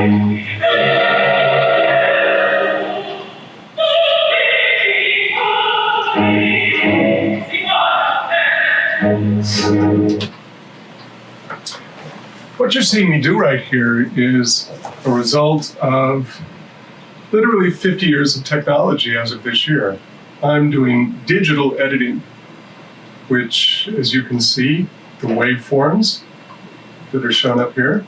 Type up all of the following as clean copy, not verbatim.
What you're seeing me do right here is a result of literally 50 years of technology as of this year. I'm doing digital editing, which, as you can see, the waveforms that are shown up here,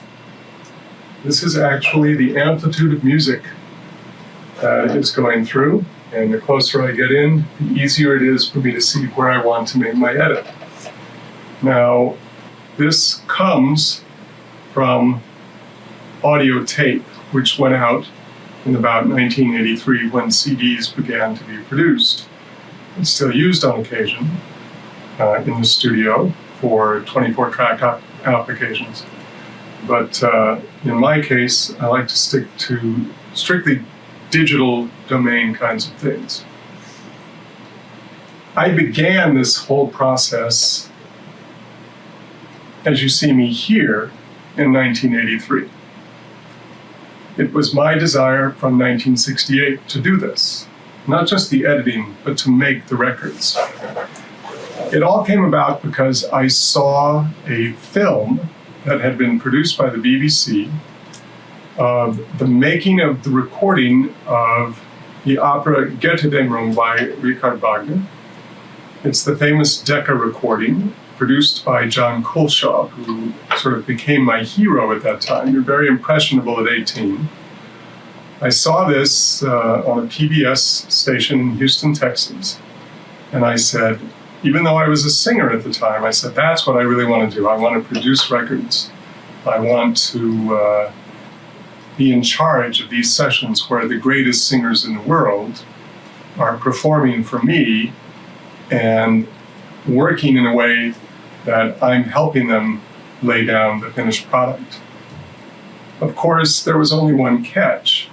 this is actually the amplitude of music that is going through. And the closer I get in, the easier it is for me to see where I want to make my edit. Now, this comes from audio tape, which went out in about 1983 when CDs began to be produced. It's still used on occasion in the studio for 24-track applications. But in my case, I like to stick to strictly digital domain kinds of things. I began this whole process, as you see me here, in 1983. It was my desire from 1968 to do this, not just the editing, but to make the records. It all came about because I saw a film that had been produced by the BBC of the making of the recording of the opera Gauthier by Richard Wagner. It's the famous Decca recording produced by John Coleshaw, who sort of became my hero at that time. You're very impressionable at 18. I saw this on a PBS station in Houston, Texas, and I said, even though I was a singer at the time, I said, that's what I really want to do. I want to produce records. I want to be in charge of these sessions where the greatest singers in the world are performing for me and working in a way that I'm helping them lay down the finished product. Of course, there was only one catch.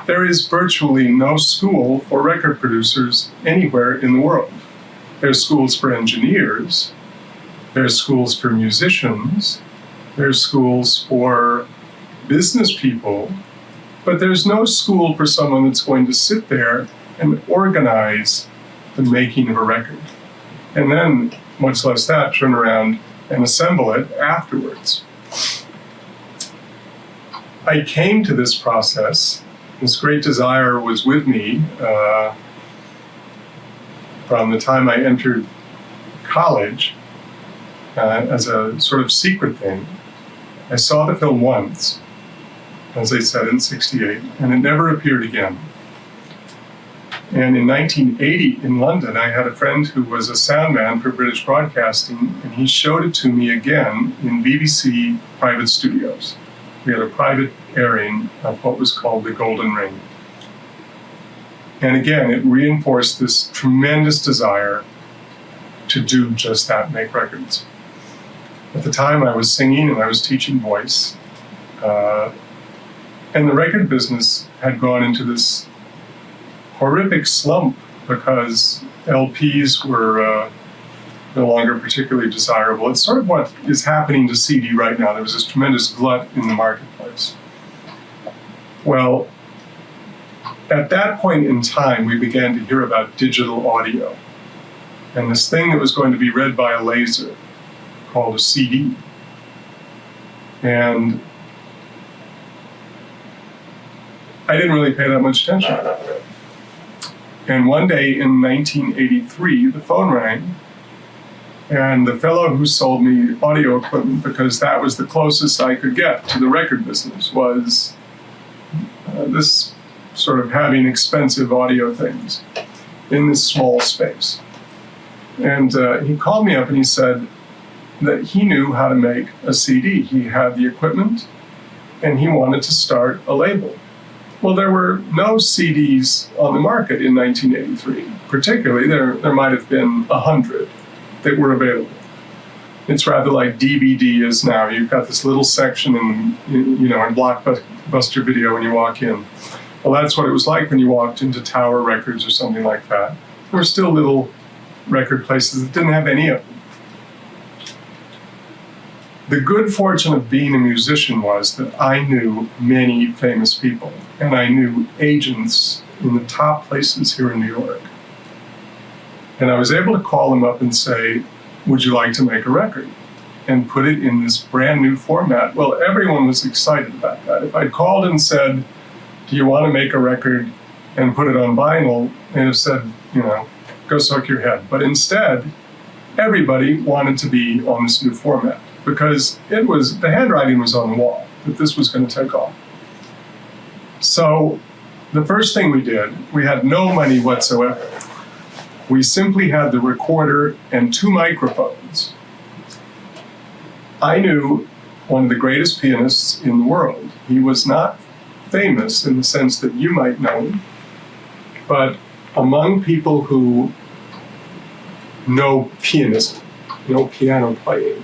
There is virtually no school for record producers anywhere in the world. There's schools for engineers, there's schools for musicians, there's schools for business people, but there's no school for someone that's going to sit there and organize the making of a record. And then, much less that, turn around and assemble it afterwards. I came to this process, this great desire was with me from the time I entered college as a sort of secret thing. I saw the film once, as I said, in '68, and it never appeared again. And in 1980 in London, I had a friend who was a sound man for British Broadcasting, and he showed it to me again in BBC private studios. We had a private airing of what was called The Golden Ring. And again, it reinforced this tremendous desire to do just that, make records. At the time, I was singing and I was teaching voice. And the record business had gone into this horrific slump because LPs were no longer particularly desirable. It's sort of what is happening to CD right now. There was this tremendous glut in the marketplace. Well, at that point in time, we began to hear about digital audio and this thing that was going to be read by a laser called a CD. And I didn't really pay that much attention. And one day in 1983, the phone rang, and the fellow who sold me audio equipment, because that was the closest I could get to the record business, was this sort of having expensive audio things in this small space. And he called me up and he said that he knew how to make a CD. He had the equipment, and he wanted to start a label. Well, there were no CDs on the market in 1983. Particularly, there might have been 100 that were available. It's rather like DVD is now. You've got this little section in Blockbuster Video when you walk in. Well, that's what it was like when you walked into Tower Records or something like that. There were still little record places that didn't have any of them. The good fortune of being a musician was that I knew many famous people, and I knew agents in the top places here in New York. And I was able to call them up and say, would you like to make a record? And put it in this brand new format. Well, everyone was excited about that. If I'd called and said, do you want to make a record and put it on vinyl, they'd have said, go suck your head. But instead, everybody wanted to be on this new format because the handwriting was on the wall that this was going to take off. So the first thing we did, we had no money whatsoever. We simply had the recorder and 2 microphones. I knew one of the greatest pianists in the world. He was not famous in the sense that you might know him, but among people who know pianism, know piano playing,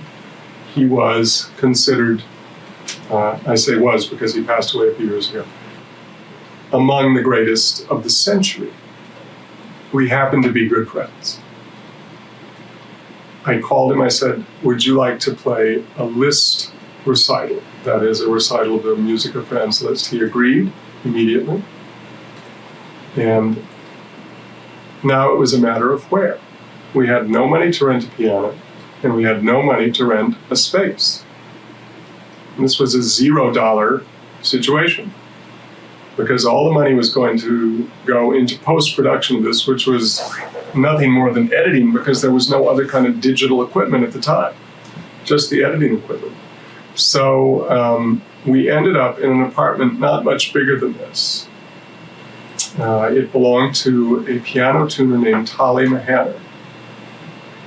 he was considered, I say was because he passed away a few years ago, among the greatest of the century. We happened to be good friends. I called him, I said, would you like to play a Liszt recital? That is a recital of the music of Franz Liszt. He agreed immediately. And now it was a matter of where. We had no money to rent a piano, and we had no money to rent a space. And this was a $0 situation, because all the money was going to go into post-production of this, which was nothing more than editing, because there was no other kind of digital equipment at the time, just the editing equipment. So we ended up in an apartment not much bigger than this. It belonged to a piano tuner named Tali Mahanner,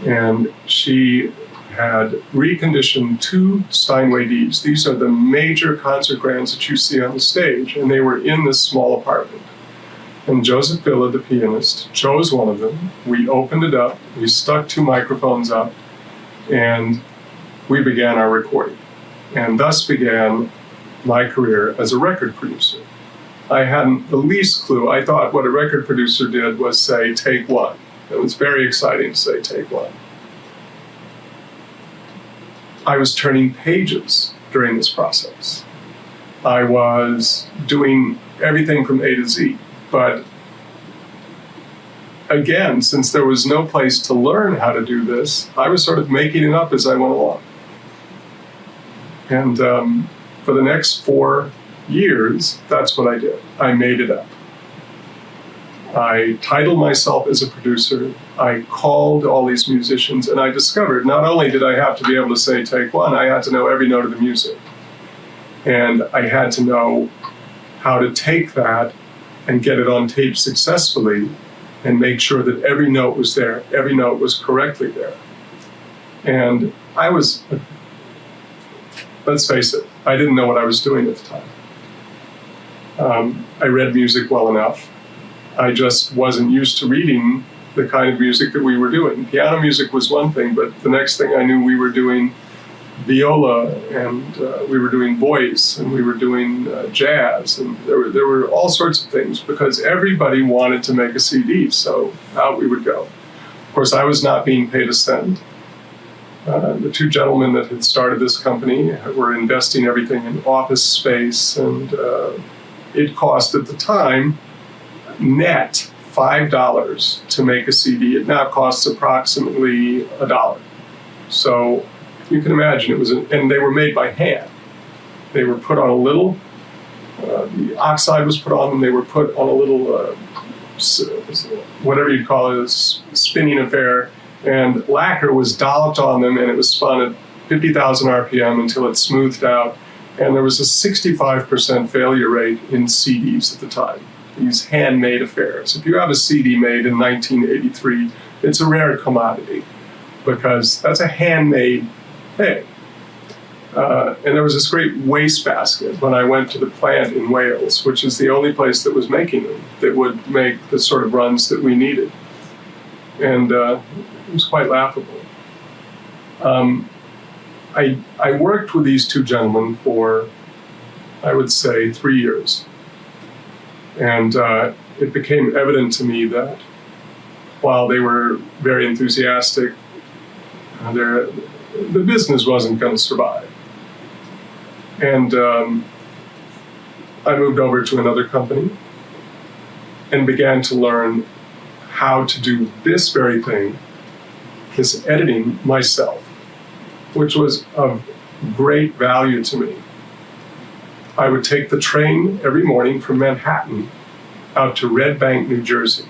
and she had reconditioned 2 Steinway Ds. These are the major concert grands that you see on the stage, and they were in this small apartment. And Joseph Villa, the pianist, chose one of them. We opened it up, we stuck 2 microphones up, and we began our recording. And thus began my career as a record producer. I hadn't the least clue. I thought what a record producer did was say, take one. It was very exciting to say, take one. I was turning pages during this process. I was doing everything from A to Z. But again, since there was no place to learn how to do this, I was sort of making it up as I went along. And for the next 4 years, that's what I did. I made it up. I titled myself as a producer. I called all these musicians, and I discovered not only did I have to be able to say take one, I had to know every note of the music. And I had to know how to take that and get it on tape successfully and make sure that every note was there, every note was correctly there. And I was, let's face it, I didn't know what I was doing at the time. I read music well enough. I just wasn't used to reading the kind of music that we were doing. Piano music was one thing, but the next thing I knew, we were doing viola, and we were doing voice, and we were doing jazz, and there were all sorts of things, because everybody wanted to make a CD, so out we would go. Of course, I was not being paid a cent. The 2 gentlemen that had started this company were investing everything in office space, and it cost at the time net $5 to make a CD. It now costs approximately $1. So you can imagine and they were made by hand. They were put on a little, the oxide was put on them, they were put on a little, whatever you'd call it, a spinning affair, and lacquer was dolloped on them, and it was spun at 50,000 RPM until it smoothed out, and there was a 65% failure rate in CDs at the time. These handmade affairs. If you have a CD made in 1983, it's a rare commodity, because that's a handmade thing. And there was this great wastebasket when I went to the plant in Wales, which is the only place that was making them, that would make the sort of runs that we needed. And it was quite laughable. I worked with these 2 gentlemen for, I would say, 3 years. And it became evident to me that while they were very enthusiastic, the business wasn't going to survive. And I moved over to another company and began to learn how to do this very thing, this editing, myself, which was of great value to me. I would take the train every morning from Manhattan out to Red Bank, New Jersey.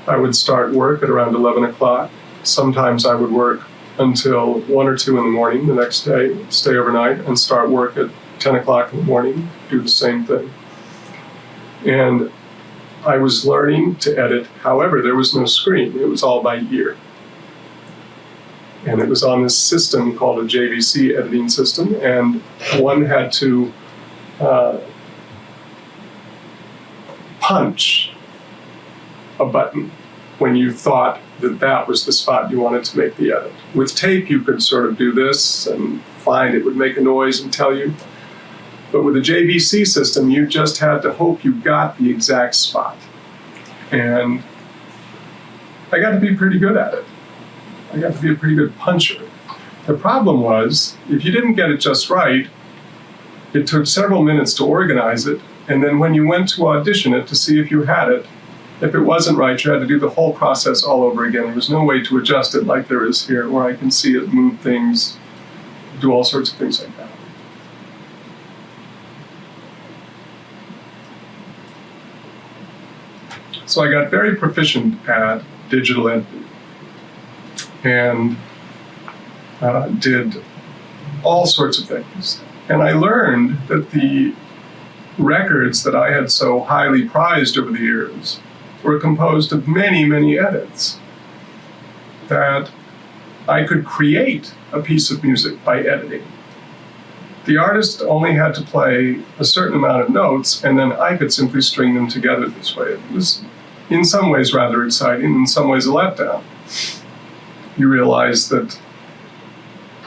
I would start work at around 11 o'clock. Sometimes I would work until 1 or 2 in the morning the next day, stay overnight, and start work at 10 o'clock in the morning, do the same thing. And I was learning to edit. However, there was no screen. It was all by ear. And it was on this system called a JVC editing system, and one had to punch a button when you thought that that was the spot you wanted to make the edit. With tape, you could sort of do this and find it would make a noise and tell you. But with a JVC system, you just had to hope you got the exact spot. And I got to be pretty good at it. I got to be a pretty good puncher. The problem was, if you didn't get it just right, it took several minutes to organize it, and then when you went to audition it to see if you had it, if it wasn't right, you had to do the whole process all over again. There was no way to adjust it like there is here, where I can see it, move things, do all sorts of things like that. So I got very proficient at digital editing and did all sorts of things. And I learned that the records that I had so highly prized over the years were composed of many, many edits, that I could create a piece of music by editing. The artist only had to play a certain amount of notes, and then I could simply string them together this way. It was in some ways rather exciting, in some ways a letdown. You realize that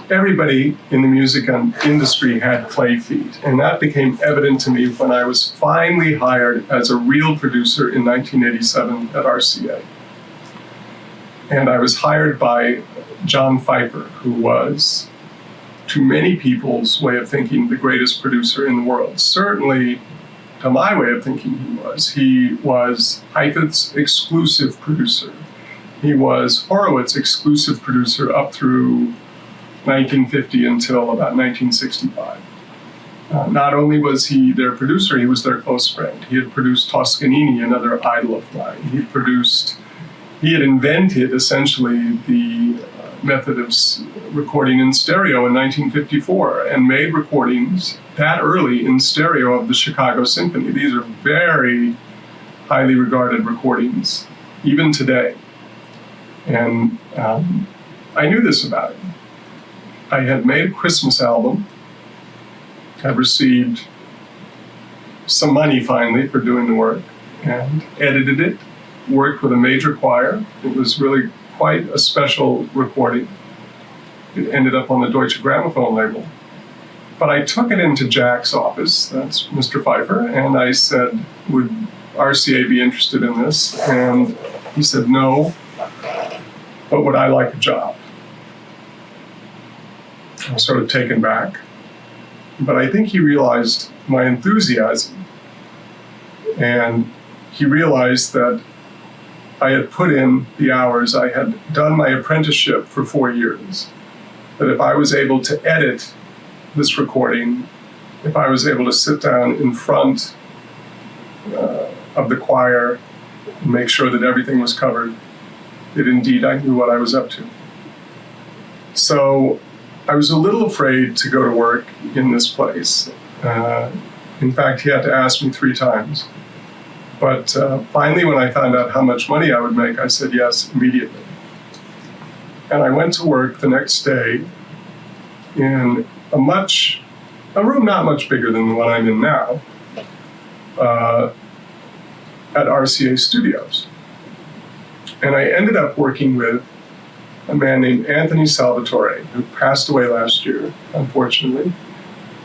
everybody in the music industry had clay feet, and that became evident to me when I was finally hired as a real producer in 1987 at RCA. And I was hired by John Pfeiffer, who was, to many people's way of thinking, the greatest producer in the world. Certainly, to my way of thinking, he was. He was Heifetz's exclusive producer. He was Horowitz's exclusive producer up through 1950 until about 1965. Not only was he their producer, he was their close friend. He had produced Toscanini, another idol of mine. He had invented essentially the method of recording in stereo in 1954 and made recordings that early in stereo of the Chicago Symphony. These are very highly regarded recordings, even today. And I knew this about him. I had made a Christmas album, had received some money finally for doing the work, and edited it, worked with a major choir. It was really quite a special recording. It ended up on the Deutsche Grammophon label. But I took it into Jack's office, that's Mr. Pfeiffer, and I said, would RCA be interested in this? And he said, no, but would I like a job? I was sort of taken back, but I think he realized my enthusiasm, and he realized that I had put in the hours. I had done my apprenticeship for 4 years, that if I was able to edit this recording, if I was able to sit down in front of the choir and make sure that everything was covered, that indeed I knew what I was up to. So I was a little afraid to go to work in this place. In fact, he had to ask me 3 times. But finally, when I found out how much money I would make, I said yes immediately. And I went to work the next day in a room not much bigger than the one I'm in now, at RCA Studios. And I ended up working with a man named Anthony Salvatore, who passed away last year, unfortunately.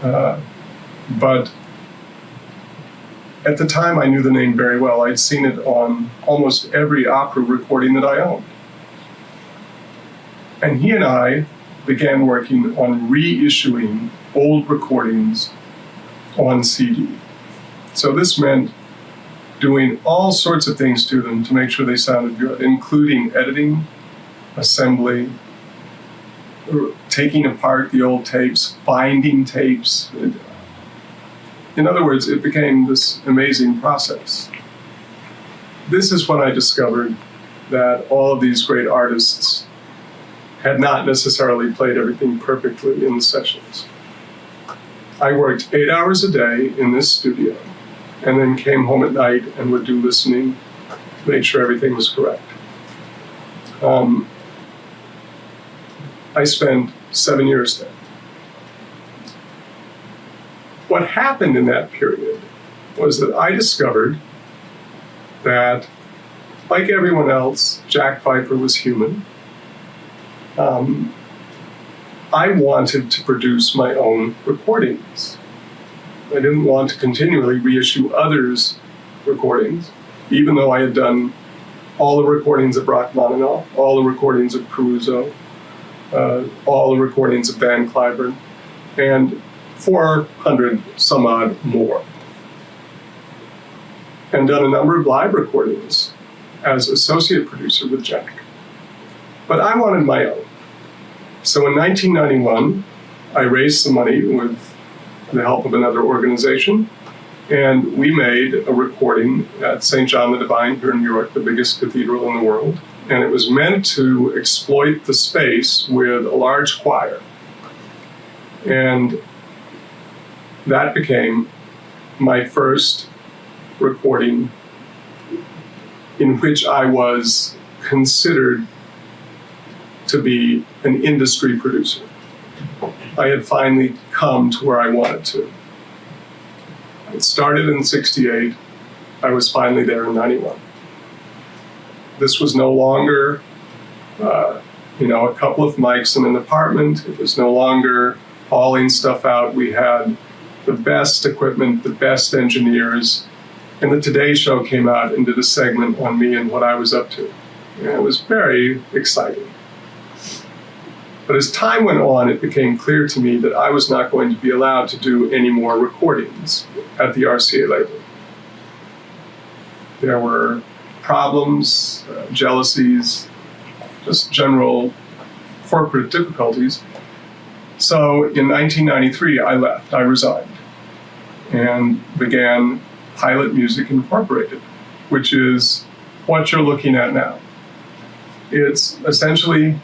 But at the time, I knew the name very well. I'd seen it on almost every opera recording that I owned. And he and I began working on reissuing old recordings on CD. So this meant doing all sorts of things to them to make sure they sounded good, including editing, assembly, taking apart the old tapes, finding tapes. In other words, it became this amazing process. This is when I discovered that all of these great artists had not necessarily played everything perfectly in the sessions. I worked 8 hours a day in this studio and then came home at night and would do listening, make sure everything was correct. I spent 7 years there. What happened in that period was that I discovered that, like everyone else, Jack Pfeiffer was human. I wanted to produce my own recordings. I didn't want to continually reissue others' recordings, even though I had done all the recordings of Rachmaninoff, all the recordings of Caruso, all the recordings of Van Cliburn, and 400 some odd more. And done a number of live recordings as associate producer with Jack. But I wanted my own. So in 1991, I raised some money with the help of another organization, and we made a recording at St. John the Divine here in New York, the biggest cathedral in the world. And it was meant to exploit the space with a large choir. And that became my first recording in which I was considered to be an industry producer. I had finally come to where I wanted to. It started in '68. I was finally there in '91. This was no longer, a couple of mics in an apartment. It was no longer hauling stuff out. We had the best equipment, the best engineers, and the Today Show came out and did a segment on me and what I was up to. And it was very exciting. But as time went on, it became clear to me that I was not going to be allowed to do any more recordings at the RCA label. There were problems, jealousies, just general corporate difficulties. So in 1993, I left. I resigned and began Pilot Music Incorporated, which is what you're looking at now. It's essentially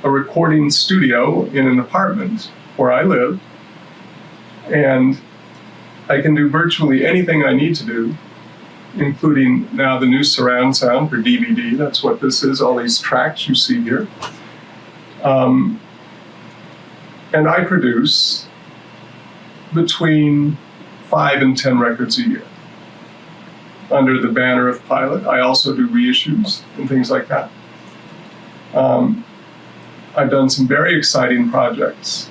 a recording studio in an apartment where I live, and I can do virtually anything I need to do, including now the new surround sound for DVD. That's what this is, all these tracks you see here. And I produce between 5 and 10 records a year under the banner of Pilot. I also do reissues and things like that. I've done some very exciting projects.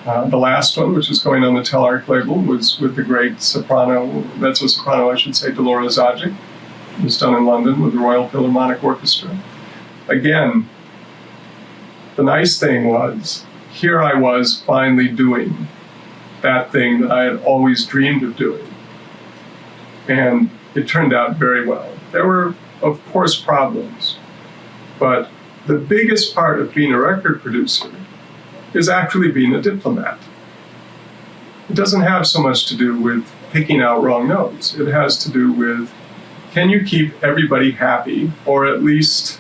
The last one, which is going on the Telarc label, was with the great soprano, mezzo-soprano, I should say, Dolores Zajic. It was done in London with the Royal Philharmonic Orchestra. Again, the nice thing was, here I was finally doing that thing that I had always dreamed of doing. And it turned out very well. There were, of course, problems, but the biggest part of being a record producer is actually being a diplomat. It doesn't have so much to do with picking out wrong notes. It has to do with, can you keep everybody happy, or at least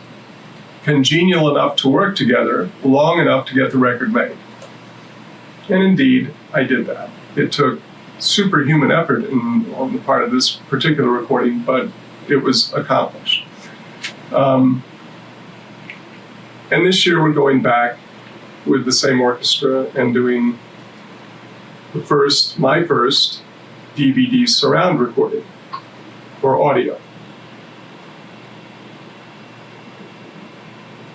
congenial enough to work together long enough to get the record made? And indeed, I did that. It took superhuman effort on the part of this particular recording, but it was accomplished. And this year we're going back with the same orchestra and doing my first DVD surround recording for audio.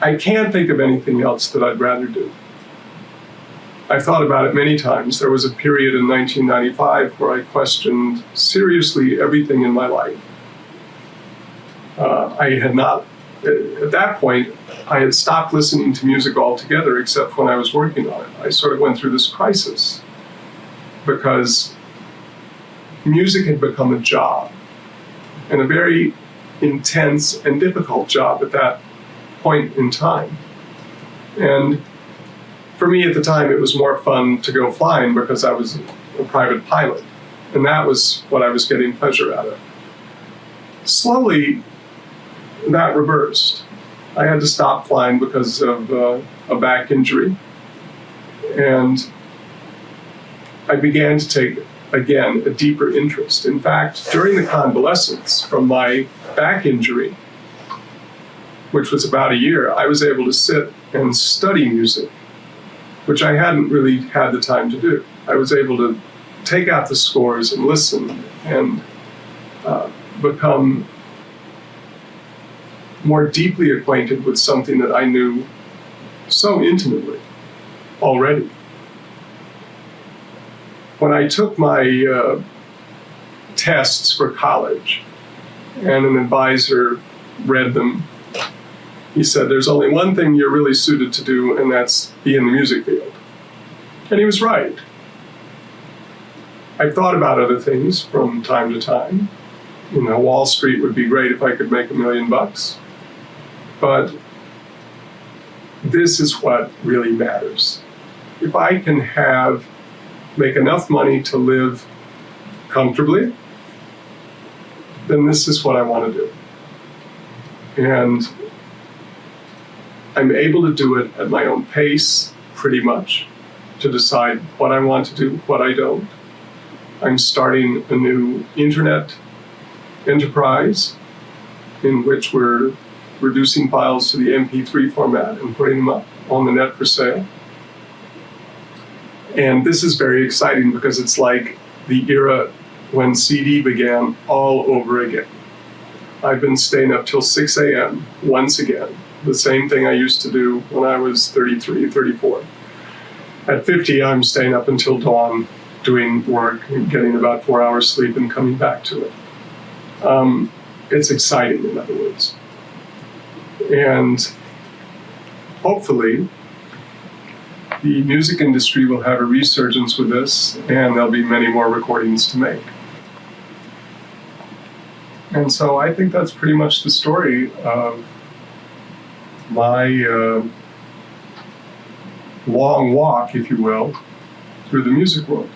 I can't think of anything else that I'd rather do. I've thought about it many times. There was a period in 1995 where I questioned seriously everything in my life. I had not at that point, I had stopped listening to music altogether except when I was working on it. I sort of went through this crisis because music had become a job, and a very intense and difficult job at that point in time. And for me at the time, it was more fun to go flying because I was a private pilot, and that was what I was getting pleasure out of. Slowly, that reversed. I had to stop flying because of a back injury, and I began to take, again, a deeper interest. In fact, during the convalescence from my back injury, which was about a year, I was able to sit and study music, which I hadn't really had the time to do. I was able to take out the scores and listen and become more deeply acquainted with something that I knew so intimately already. When I took my tests for college and an advisor read them, he said, "There's only one thing you're really suited to do, and that's be in the music field." And he was right. I thought about other things from time to time. Wall Street would be great if I could make $1 million. But this is what really matters. If I can make enough money to live comfortably, then this is what I want to do. And I'm able to do it at my own pace, pretty much, to decide what I want to do, what I don't. I'm starting a new internet enterprise in which we're reducing files to the MP3 format and putting them up on the net for sale. And this is very exciting because it's like the era when CD began all over again. I've been staying up till 6 a.m. once again, the same thing I used to do when I was 33, 34. At 50, I'm staying up until dawn doing work and getting about 4 hours sleep and coming back to it. It's exciting, in other words. And hopefully, the music industry will have a resurgence with this, and there'll be many more recordings to make. And so I think that's pretty much the story of my long walk, if you will, through the music world.